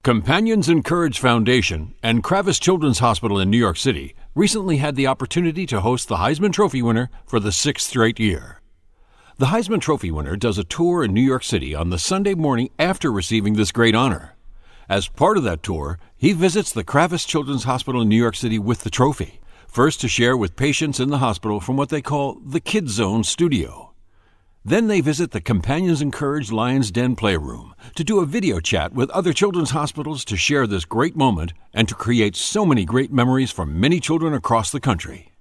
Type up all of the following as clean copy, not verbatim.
Companions in Courage Foundation and Kravis Children's Hospital in New York City recently had the opportunity to host the Heisman Trophy winner for the 6th straight year. The Heisman Trophy winner does a tour in New York City on the Sunday morning after receiving this great honor. As part of that tour, he visits the Kravis Children's Hospital in New York City with the trophy, first to share with patients in the hospital from what they call the Kidz Zone studio. Then they visit the Companions in CiC Lions Den playroom to do a video chat with other children's hospitals to share this great moment and to create so many great memories for many children across the country.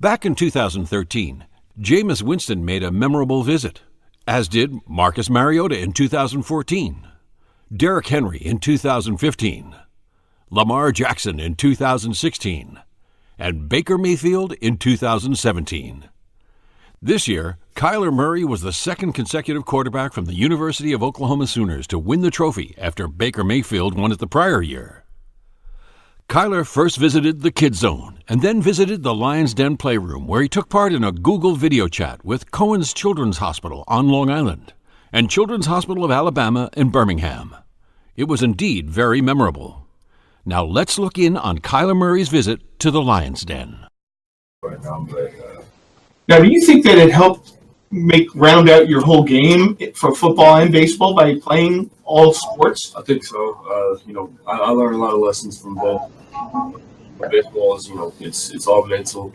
Back in 2013, Jameis Winston made a memorable visit, as did Marcus Mariota in 2014, Derrick Henry in 2015, Lamar Jackson in 2016, and Baker Mayfield in 2017. This year, Kyler Murray was the second consecutive quarterback from the University of Oklahoma Sooners to win the trophy after Baker Mayfield won it the prior year. Kyler first visited the Kidz Zone and then visited the Lions Den playroom, where he took part in a Google video chat with Cohen's Children's Hospital on Long Island and Children's Hospital of Alabama in Birmingham. It was indeed very memorable. Now let's look in on Kyler Murray's visit to the Lions Den. Now, do you think that it helped round out your whole game for football and baseball by playing all sports? I think so. I learned a lot of lessons from both. Baseball is, it's all mental.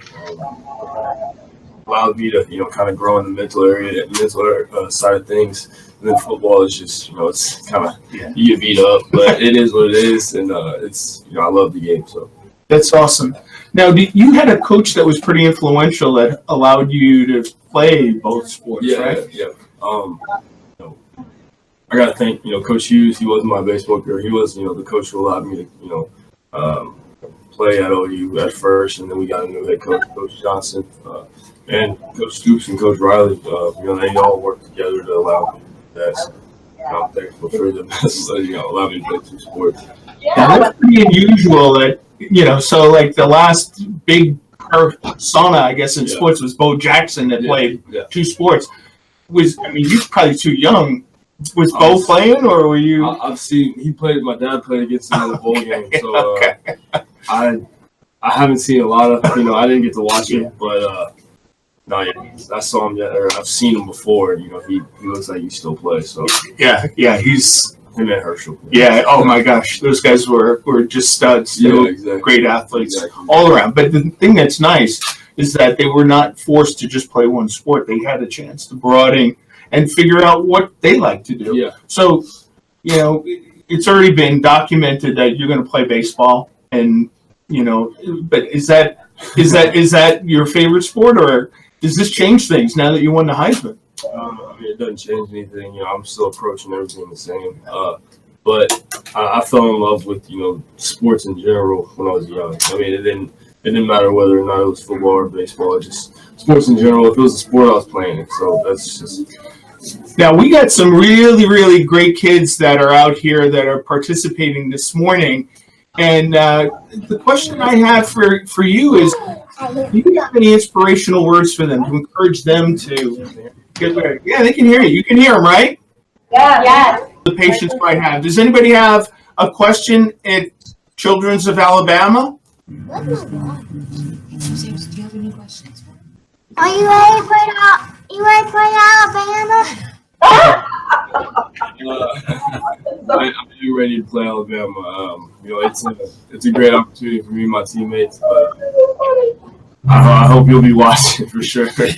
Allowed me to, kind of grow in the mental side of things. And then football is just, it's kind of, you get beat up, but it is what it is. And it's, I love the game. So that's awesome. Now, you had a coach that was pretty influential that allowed you to play both sports, right? Yeah. I got to thank, Coach Hughes. He wasn't my baseball career. He was, the coach who allowed me to, play at OU at first, and then we got a new head coach, Coach Johnson, and Coach Stoops and Coach Riley. They all worked together to allow me that. So I'm thankful for them. Allow me to play two sports. Now, that's pretty unusual that, so like the last big persona, I guess, in sports was Bo Jackson that played two sports. You're probably too young. Was Bo playing, or were you? I've seen he played. My dad played against him in the bowl game, so I haven't seen a lot of. I didn't get to watch him, but I saw him. I've seen him before. He looks like he still plays. So he's. Him and Herschel. Yeah. Oh my gosh, those guys were just studs. Exactly. Great athletes all around. But the thing that's nice is that they were not forced to just play one sport. They had a chance to broaden and figure out what they like to do. Yeah. So, it's already been documented that you're going to play baseball, and but is that your favorite sport, or does this change things now that you won the Heisman? It doesn't change anything. I'm still approaching everything the same. But I fell in love with sports in general when I was young. It didn't matter whether or not it was football or baseball. Just sports in general. If it was a sport, I was playing it. So that's just. Now we got some really, really great kids that are out here that are participating this morning, and the question I have for you is, do you have any inspirational words for them to encourage them to? Yeah, they can hear you. You can hear them, right? Yeah. The patients might have. Does anybody have a question at Children's of Alabama? Are you ready for Alabama? I'm ready to play Alabama. It's a great opportunity for me and my teammates. But I hope you'll be watching for sure. That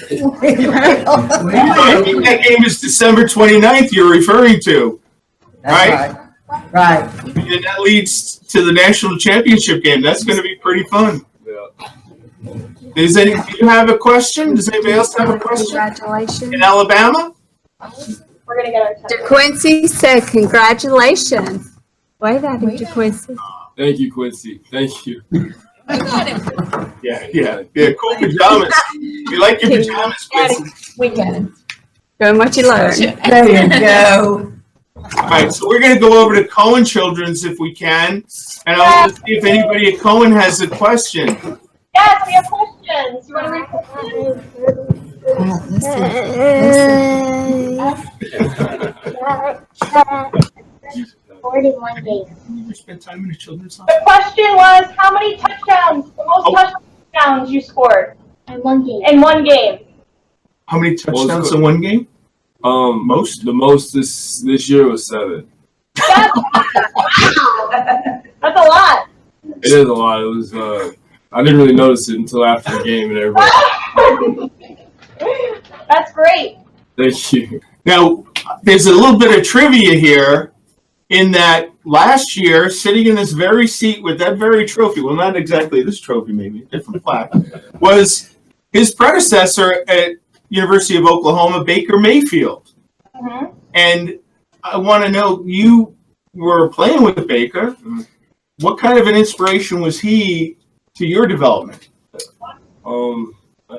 game is December 29th you're referring to, right? Right. And that leads to the national championship game. That's going to be pretty fun. Yeah. Do you have a question? Does anybody else have a question? Congratulations. In Alabama? We're going to get our DeQuincy said congratulations. Wave at him, DeQuincy. Thank you, Quincy. Thank you. Yeah. Cool pajamas. You like your pajamas, Quincy? We get it. Doing what you learn. There you go. All right, so we're going to go over to Cohen Children's if we can, and I want to see if anybody at Cohen has a question. Yes, we have questions. You want to read questions? scored in one game. You ever spent time in a children's The hospital? question was, how many touchdowns, the most touchdowns you scored In one game. in one game? How many touchdowns in one game? Most. The most this year was 7. That's a lot. It is a lot. It was. I didn't really notice it until after the game and everybody. That's great. Thank you. Now, there's a little bit of trivia here in that last year, sitting in this very seat with that very trophy, well, not exactly this trophy, maybe, a different plaque, was his predecessor at University of Oklahoma, Baker Mayfield. Mhm. And I want to know, you were playing with Baker. What kind of an inspiration was he to your development?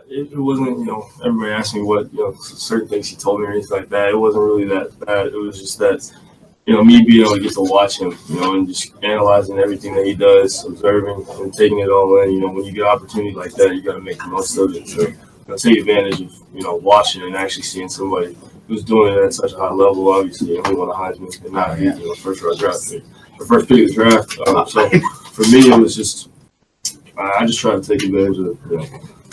It wasn't, everybody asked me what, certain things he told me or anything like that. It wasn't really that bad. It was just that, me being able to get to watch him, and just analyzing everything that he does, observing and taking it all in. When you get an opportunity like that, you got to make the most of it. So, take advantage of, watching and actually seeing somebody who's doing it at such a high level. Obviously, he won a Heisman and not first round draft pick, the first pick of the draft. So for me, it was just I just tried to take advantage of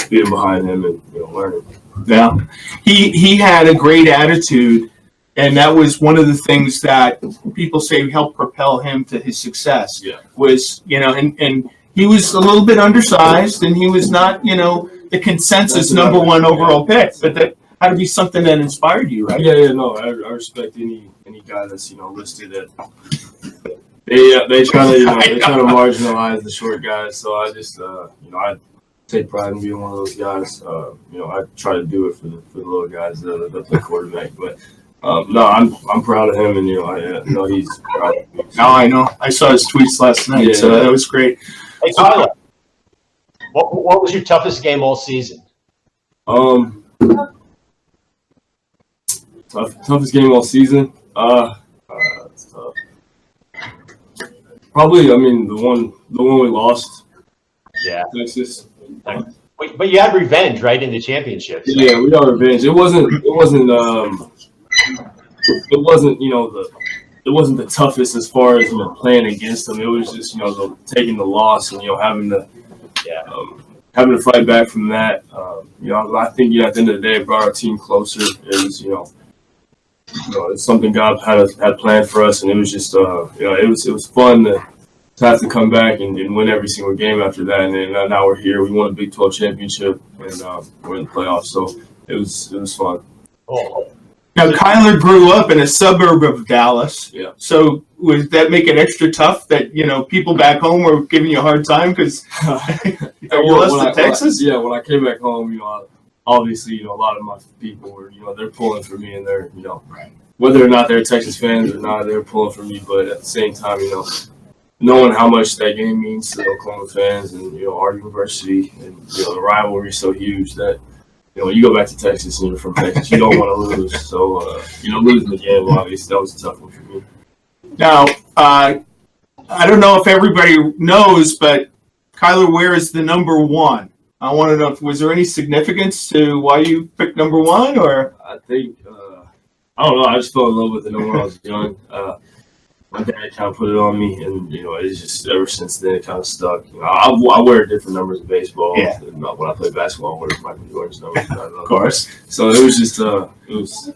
being behind him and learning. Yeah, he had a great attitude, and that was one of the things that people say helped propel him to his success. Yeah. Was and he was a little bit undersized, and he was not the consensus number one overall pick, but that had to be something that inspired you, right? Yeah, no, I respect any guy that's listed that they try to marginalize the short guys. So I just I take pride in being one of those guys. I try to do it for the little guys that play quarterback. But no, I'm proud of him, and I know he's proud of me. No, I know. I saw his tweets last night, so that was great. Hey, Tyler, what was your toughest game all season? Toughest game all season. It's tough. Probably, the one we lost. Yeah. Texas. But you had revenge, right, in the championship. So. Yeah, we got revenge. It wasn't the toughest as far as playing against them. It was just taking the loss and having to fight back from that. I think at the end of the day, it brought our team closer. It was it's something God had planned for us, and it was just it was fun to have to come back and win every single game after that. And then now we're here. We won a Big 12 championship, and we're in the playoffs. So it was fun. Oh. Now, Kyler grew up in a suburb of Dallas. Yeah. So would that make it extra tough that, people back home were giving you a hard time because you lost to Texas? When I came back home, obviously, a lot of my people were, they're pulling for me, and they're, whether or not they're Texas fans or not, they're pulling for me. But at the same time, knowing how much that game means to the Oklahoma fans and, our university and, the rivalry is so huge that, when you go back to Texas and you're from Texas, you don't want to lose. So, losing the game, obviously, that was a tough one for me. Now, I don't know if everybody knows, but Kyler Ware is the number one. I want to know, was there any significance to why you picked number one? Or I think, I don't know, I just fell in love with it when I was young. My dad kind of put it on me, and it's just ever since then it kind of stuck. I wear different numbers in baseball. Yeah. And when I play basketball, I wear Michael Jordan's numbers. of course, So it was just it was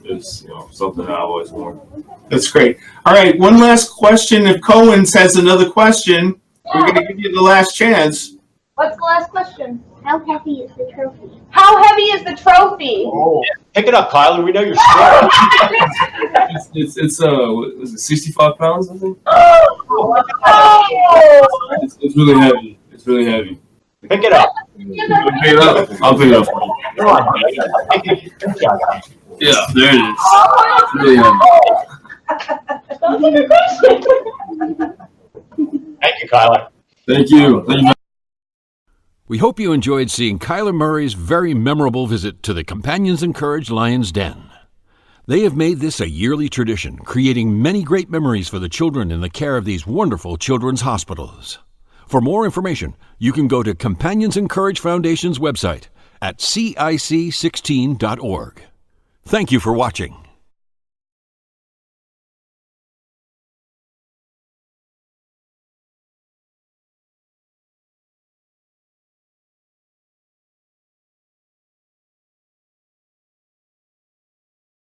something I always worn. that's great. All right, one last question. If Cohen has another question, we're going to give you the last chance. What's the last question? How heavy is the trophy? How heavy is the trophy? Oh. Pick it up, Kyler. We know you're strong. It's was it 65 pounds? I think. Oh! It's really heavy. It's really heavy. Pick it up. Pick it up. I'll pick it up. Come on. Good job. Yeah, there it is. It's really heavy. That was a good question. Thank you, Kyler. Thank you. Thank you. We hope you enjoyed seeing Kyler Murray's very memorable visit to the Companions Encourage Lions Den. They have made this a yearly tradition, creating many great memories for the children in the care of these wonderful children's hospitals. For more information, you can go to Companions Encourage Foundation's website at CiC16.org. Thank you for watching.